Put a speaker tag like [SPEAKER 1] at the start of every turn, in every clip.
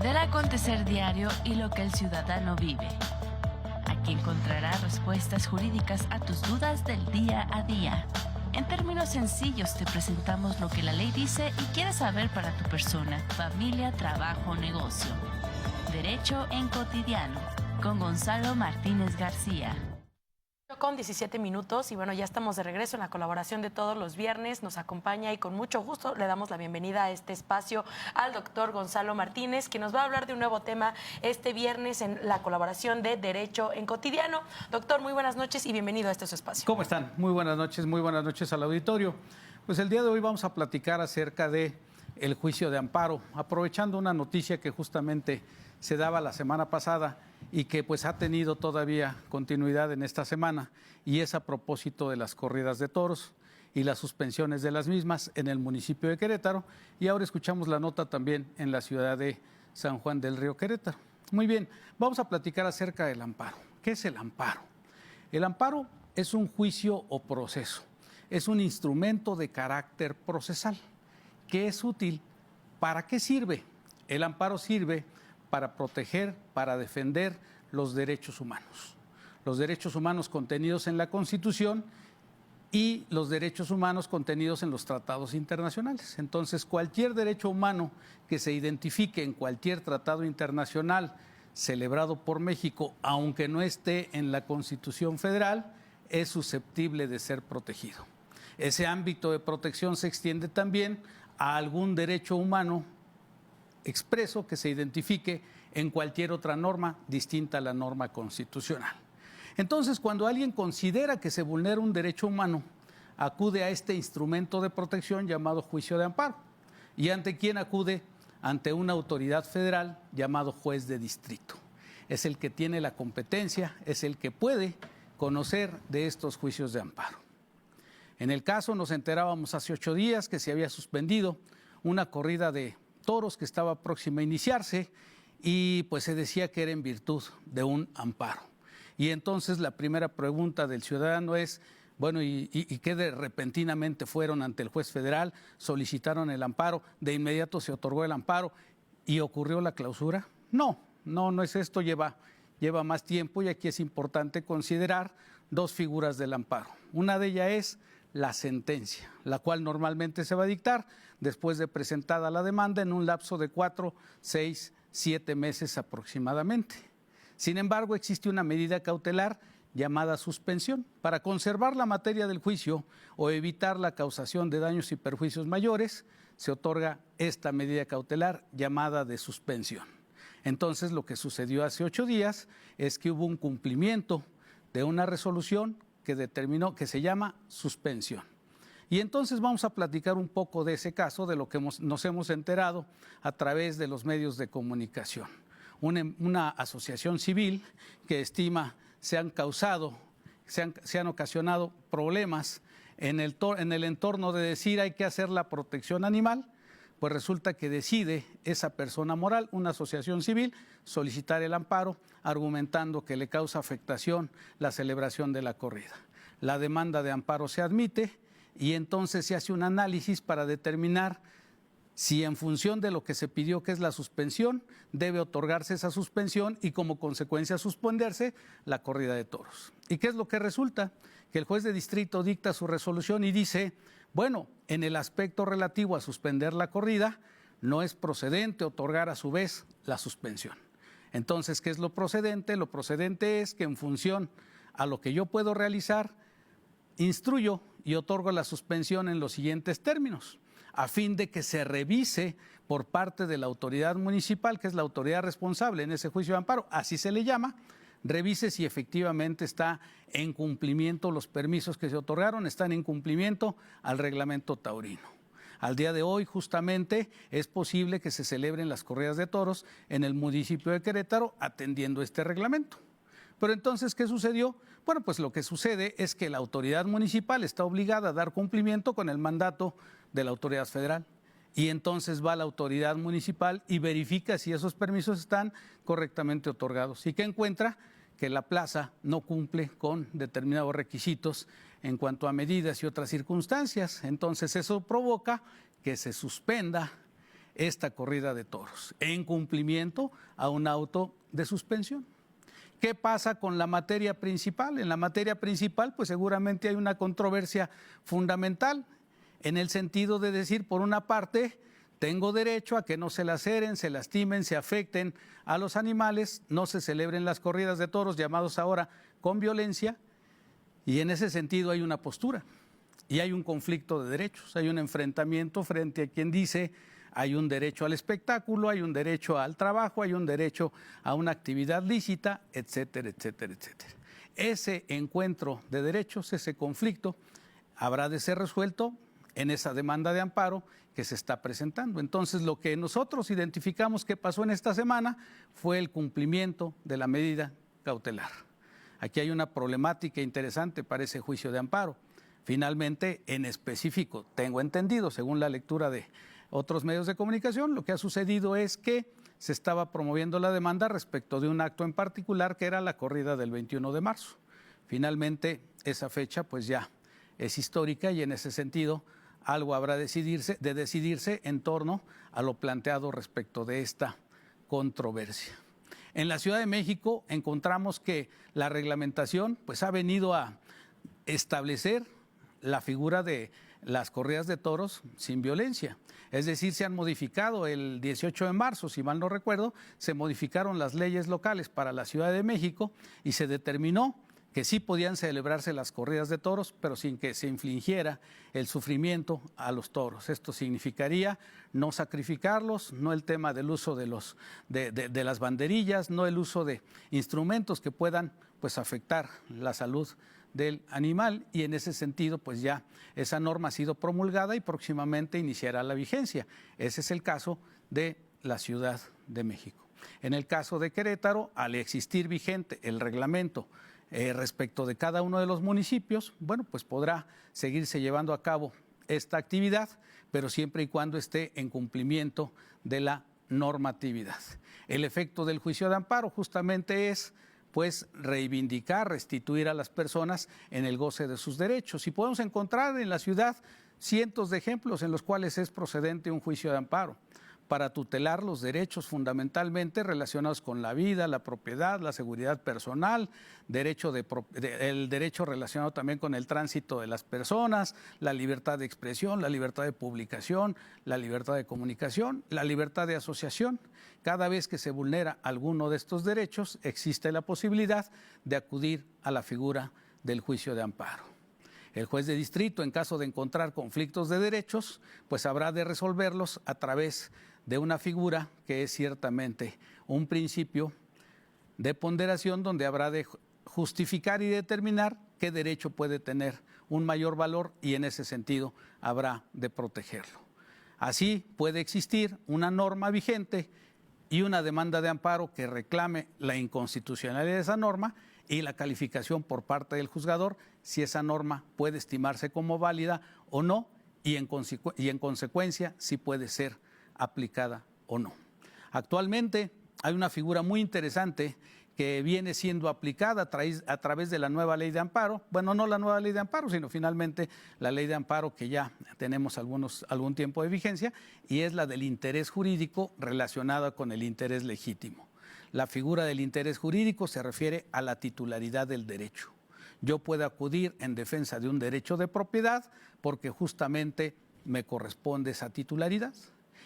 [SPEAKER 1] del acontecer diario y lo que el ciudadano vive. Aquí encontrarás respuestas jurídicas a tus dudas del día a día. En términos sencillos te presentamos lo que la ley dice y quieres saber para tu persona, familia, trabajo o negocio. Derecho en cotidiano, con Gonzalo Martínez García.
[SPEAKER 2] Con 17 minutos y bueno, ya estamos de regreso en la colaboración de todos los viernes. Nos acompaña y con mucho gusto le damos la bienvenida a este espacio al doctor Gonzalo Martínez, que nos va a hablar de un nuevo tema este viernes en la colaboración de Derecho en Cotidiano. Doctor, muy buenas noches y bienvenido a este su espacio.
[SPEAKER 3] ¿Cómo están? Muy buenas noches al auditorio. Pues el día de hoy vamos a platicar acerca de el juicio de amparo, aprovechando una noticia que justamente se daba la semana pasada y que pues ha tenido todavía continuidad en esta semana, y es a propósito de las corridas de toros y las suspensiones de las mismas en el municipio de Querétaro, y ahora escuchamos la nota también en la ciudad de San Juan del Río, Querétaro. Muy bien, vamos a platicar acerca del amparo. ¿Qué es el amparo? El amparo es un juicio o proceso, es un instrumento de carácter procesal que es útil. ¿Para qué sirve? El amparo sirve para proteger, para defender los derechos humanos contenidos en la Constitución y los derechos humanos contenidos en los tratados internacionales. Entonces, cualquier derecho humano que se identifique en cualquier tratado internacional celebrado por México, aunque no esté en la Constitución Federal, es susceptible de ser protegido. Ese ámbito de protección se extiende también a algún derecho humano expreso que se identifique en cualquier otra norma distinta a la norma constitucional. Entonces, cuando alguien considera que se vulnera un derecho humano, acude a este instrumento de protección llamado juicio de amparo. ¿Y ante quién acude? Ante una autoridad federal llamado juez de distrito. Es el que tiene la competencia, es el que puede conocer de estos juicios de amparo. En el caso nos enterábamos hace 8 días que se había suspendido una corrida de toros que estaba próxima a iniciarse, y pues se decía que era en virtud de un amparo. Y entonces la primera pregunta del ciudadano es, bueno, ¿y qué de repentinamente fueron ante el juez federal, solicitaron el amparo, de inmediato se otorgó el amparo y ocurrió la clausura? No es esto, lleva más tiempo, y aquí es importante considerar 2 figuras del amparo. Una de ellas es la sentencia, la cual normalmente se va a dictar después de presentada la demanda en un lapso de 4, 6, 7 meses aproximadamente. Sin embargo, existe una medida cautelar llamada suspensión. Para conservar la materia del juicio o evitar la causación de daños y perjuicios mayores, se otorga esta medida cautelar llamada de suspensión. Entonces, lo que sucedió hace 8 días es que hubo un cumplimiento de una resolución que determinó, que se llama suspensión. Y entonces vamos a platicar un poco de ese caso, de lo que nos hemos enterado a través de los medios de comunicación. Una asociación civil que estima se han ocasionado problemas en el entorno de decir hay que hacer la protección animal, pues resulta que decide esa persona moral, una asociación civil, solicitar el amparo, argumentando que le causa afectación la celebración de la corrida. La demanda de amparo se admite y entonces se hace un análisis para determinar si en función de lo que se pidió, que es la suspensión, debe otorgarse esa suspensión y como consecuencia suspenderse la corrida de toros. ¿Y qué es lo que resulta? Que el juez de distrito dicta su resolución y dice, bueno, en el aspecto relativo a suspender la corrida, no es procedente otorgar a su vez la suspensión. Entonces, ¿qué es lo procedente? Lo procedente es que en función a lo que yo puedo realizar, instruyo y otorgo la suspensión en los siguientes términos, a fin de que se revise por parte de la autoridad municipal, que es la autoridad responsable en ese juicio de amparo, así se le llama, revise si efectivamente está en cumplimiento los permisos que se otorgaron, están en cumplimiento al reglamento taurino. Al día de hoy, justamente, es posible que se celebren las corridas de toros en el municipio de Querétaro atendiendo este reglamento. Pero entonces, ¿qué sucedió? Bueno, pues lo que sucede es que la autoridad municipal está obligada a dar cumplimiento con el mandato de la autoridad federal. Y entonces va la autoridad municipal y verifica si esos permisos están correctamente otorgados. ¿Y qué encuentra? Que la plaza no cumple con determinados requisitos en cuanto a medidas y otras circunstancias. Entonces eso provoca que se suspenda esta corrida de toros, en cumplimiento a un auto de suspensión. ¿Qué pasa con la materia principal? En la materia principal, pues seguramente hay una controversia fundamental en el sentido de decir, por una parte, tengo derecho a que no se laceren, se lastimen, se afecten a los animales, no se celebren las corridas de toros llamados ahora con violencia, y en ese sentido hay una postura y hay un conflicto de derechos, hay un enfrentamiento frente a quien dice hay un derecho al espectáculo, hay un derecho al trabajo, hay un derecho a una actividad lícita, etcétera, etcétera, etcétera. Ese encuentro de derechos, ese conflicto, habrá de ser resuelto en esa demanda de amparo que se está presentando. Entonces, lo que nosotros identificamos que pasó en esta semana fue el cumplimiento de la medida cautelar. Aquí hay una problemática interesante para ese juicio de amparo. Finalmente, en específico, tengo entendido, según la lectura de otros medios de comunicación, lo que ha sucedido es que se estaba promoviendo la demanda respecto de un acto en particular que era la corrida del 21 de marzo. Finalmente, esa fecha pues ya es histórica y en ese sentido algo habrá de decidirse en torno a lo planteado respecto de esta controversia. En la Ciudad de México encontramos que la reglamentación pues ha venido a establecer la figura de las corridas de toros sin violencia. Es decir, se han modificado el 18 de marzo, si mal no recuerdo, se modificaron las leyes locales para la Ciudad de México y se determinó que sí podían celebrarse las corridas de toros, pero sin que se infligiera el sufrimiento a los toros. Esto significaría no sacrificarlos, no el tema del uso de las banderillas, no el uso de instrumentos que puedan pues afectar la salud del animal, y en ese sentido pues ya esa norma ha sido promulgada y próximamente iniciará la vigencia. Ese es el caso de la Ciudad de México. En el caso de Querétaro, al existir vigente el reglamento respecto de cada uno de los municipios, bueno, pues podrá seguirse llevando a cabo esta actividad, pero siempre y cuando esté en cumplimiento de la normatividad. El efecto del juicio de amparo justamente es pues reivindicar, restituir a las personas en el goce de sus derechos. Y podemos encontrar en la ciudad cientos de ejemplos en los cuales es procedente un juicio de amparo para tutelar los derechos fundamentalmente relacionados con la vida, la propiedad, la seguridad personal, el derecho relacionado también con el tránsito de las personas, la libertad de expresión, la libertad de publicación, la libertad de comunicación, la libertad de asociación. Cada vez que se vulnera alguno de estos derechos, existe la posibilidad de acudir a la figura del juicio de amparo. El juez de distrito, en caso de encontrar conflictos de derechos, pues habrá de resolverlos a través de una figura que es ciertamente un principio de ponderación donde habrá de justificar y determinar qué derecho puede tener un mayor valor y en ese sentido habrá de protegerlo. Así puede existir una norma vigente y una demanda de amparo que reclame la inconstitucionalidad de esa norma y la calificación por parte del juzgador si esa norma puede estimarse como válida o no y en consecuencia si puede ser aplicada o no. Actualmente hay una figura muy interesante que viene siendo aplicada a través de la nueva ley de amparo, bueno, no la nueva ley de amparo, sino finalmente la ley de amparo que ya tenemos algún tiempo de vigencia, y es la del interés jurídico relacionada con el interés legítimo. La figura del interés jurídico se refiere a la titularidad del derecho. Yo puedo acudir en defensa de un derecho de propiedad porque justamente me corresponde esa titularidad.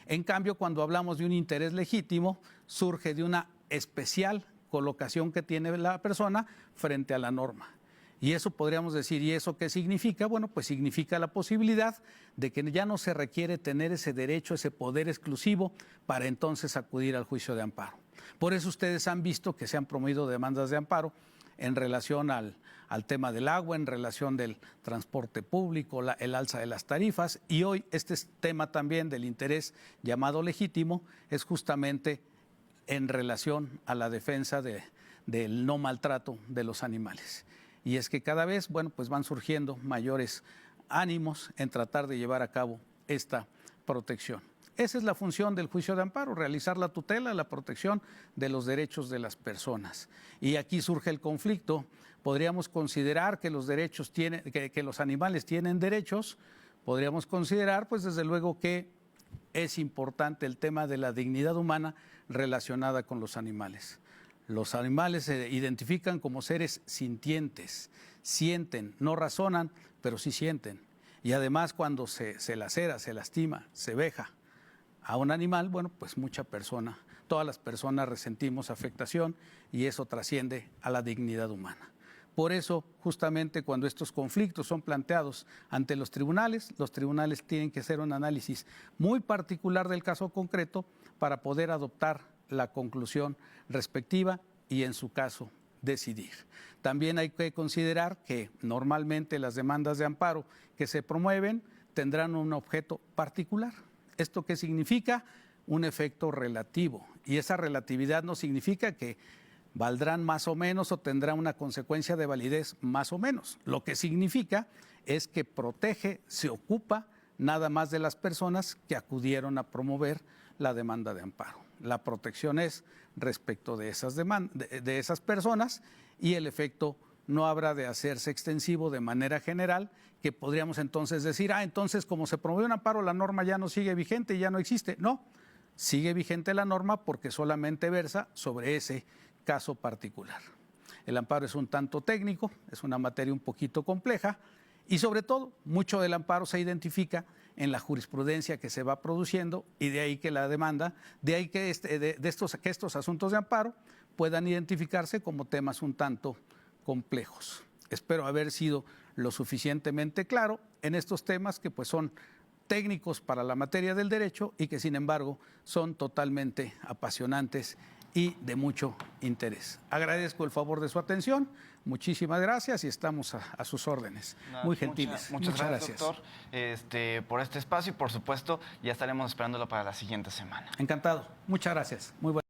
[SPEAKER 3] En cambio, cuando hablamos de un interés legítimo, surge de una especial colocación que tiene la persona frente a la norma. Y eso podríamos decir, ¿y eso qué significa? Bueno, pues significa la posibilidad de que ya no se requiere tener ese derecho, ese poder exclusivo para entonces acudir al juicio de amparo. Por eso ustedes han visto que se han promovido demandas de amparo en relación al tema del agua, en relación del transporte público, el alza de las tarifas, y hoy este tema también del interés llamado legítimo es justamente en relación a la defensa del no maltrato de los animales. Y es que cada vez, bueno, pues van surgiendo mayores ánimos en tratar de llevar a cabo esta protección. Esa es la función del juicio de amparo, realizar la tutela, la protección de los derechos de las personas. Y aquí surge el conflicto. Podríamos considerar que los animales tienen derechos, podríamos considerar, pues desde luego que es importante el tema de la dignidad humana relacionada con los animales. Los animales se identifican como seres sintientes, sienten, no razonan, pero sí sienten. Y además cuando se lacera, se lastima, se veja a un animal, bueno, pues todas las personas resentimos afectación y eso trasciende a la dignidad humana. Por eso, justamente cuando estos conflictos son planteados ante los tribunales tienen que hacer un análisis muy particular del caso concreto para poder adoptar la conclusión respectiva y, en su caso, decidir. También hay que considerar que normalmente las demandas de amparo que se promueven tendrán un objeto particular. ¿Esto qué significa? Un efecto relativo. Y esa relatividad no significa que valdrán más o menos o tendrá una consecuencia de validez más o menos. Lo que significa es que protege, se ocupa nada más de las personas que acudieron a promover la demanda de amparo. La protección es respecto de esas personas y el efecto no habrá de hacerse extensivo de manera general, que podríamos entonces decir, entonces como se promovió un amparo, la norma ya no sigue vigente, ya no existe. No, sigue vigente la norma porque solamente versa sobre ese caso particular. El amparo es un tanto técnico, es una materia un poquito compleja y sobre todo mucho del amparo se identifica en la jurisprudencia que se va produciendo y de ahí que la demanda, de ahí que estos asuntos de amparo puedan identificarse como temas un tanto complejos. Espero haber sido lo suficientemente claro en estos temas que pues son técnicos para la materia del derecho y que sin embargo son totalmente apasionantes y de mucho interés. Agradezco el favor de su atención, muchísimas gracias y estamos a sus órdenes. Muy gentiles.
[SPEAKER 4] Muchas gracias, doctor, por este espacio y por supuesto ya estaremos esperándolo para la siguiente semana.
[SPEAKER 3] Encantado, muchas gracias. Muy bueno.